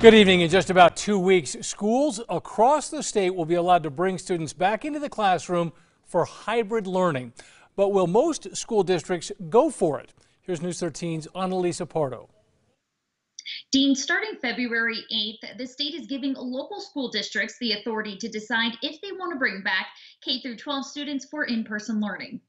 Good evening. In just about 2 weeks, schools across the state will be allowed to bring students back into the classroom for hybrid learning. But will most school districts go for it? Here's News 13's Annalisa Pardo. Dean, starting February 8th, the state is giving local school districts the authority to decide if they want to bring back K-12 students for in-person learning.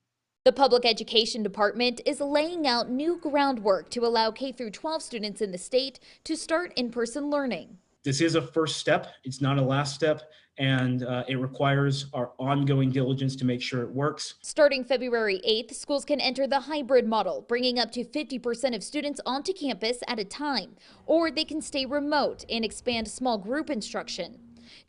The Public Education Department is laying out new groundwork to allow K-12 students in the state to start in-person learning. This is a first step. It's not a last step, and it requires our ongoing diligence to make sure it works. Starting February 8th, schools can enter the hybrid model, bringing up to 50% of students onto campus at a time, or they can stay remote and expand small group instruction.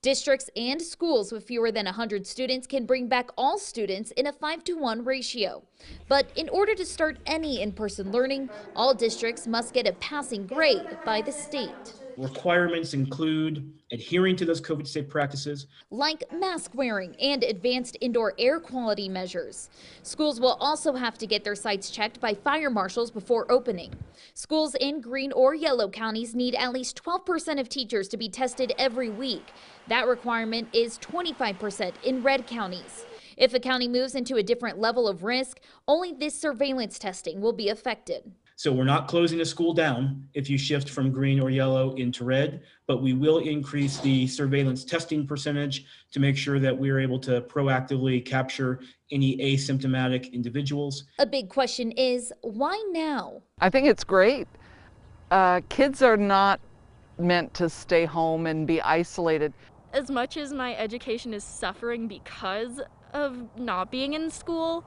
Districts and schools with fewer than 100 students can bring back all students in a 5-to-1 ratio. But in order to start any in-person learning, all districts must get a passing grade by the state. Requirements include adhering to those COVID safe practices, like mask wearing and advanced indoor air quality measures. Schools will also have to get their sites checked by fire marshals before opening. Schools in green or yellow counties need at least 12% of teachers to be tested every week. That requirement is 25% in red counties. If a county moves into a different level of risk, only this surveillance testing will be affected. So we're not closing a school down if you shift from green or yellow into red, but we will increase the surveillance testing percentage to make sure that we are able to proactively capture any asymptomatic individuals. A big question is, why now? I think it's great. Kids are not meant to stay home and be isolated. As much as my education is suffering because of not being in school,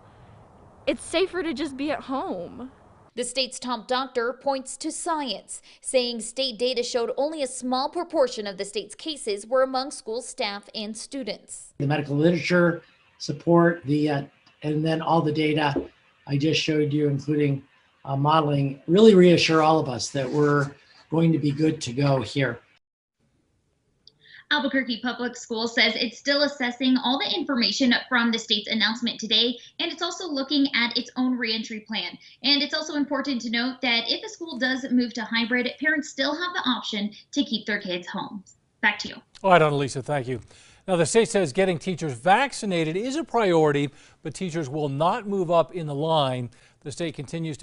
it's safer to just be at home. The state's top doctor points to science, saying state data showed only a small proportion of the state's cases were among school staff and students. The medical literature support, and then all the data I just showed you, including modeling, really reassure all of us that we're going to be good to go here. Albuquerque Public Schools says it's still assessing all the information from the state's announcement today, and it's also looking at its own reentry plan. And it's also important to note that if a school does move to hybrid, parents still have the option to keep their kids home. Back to you. All right, Annalisa, thank you. Now, the state says getting teachers vaccinated is a priority, but teachers will not move up in the line. The state continues to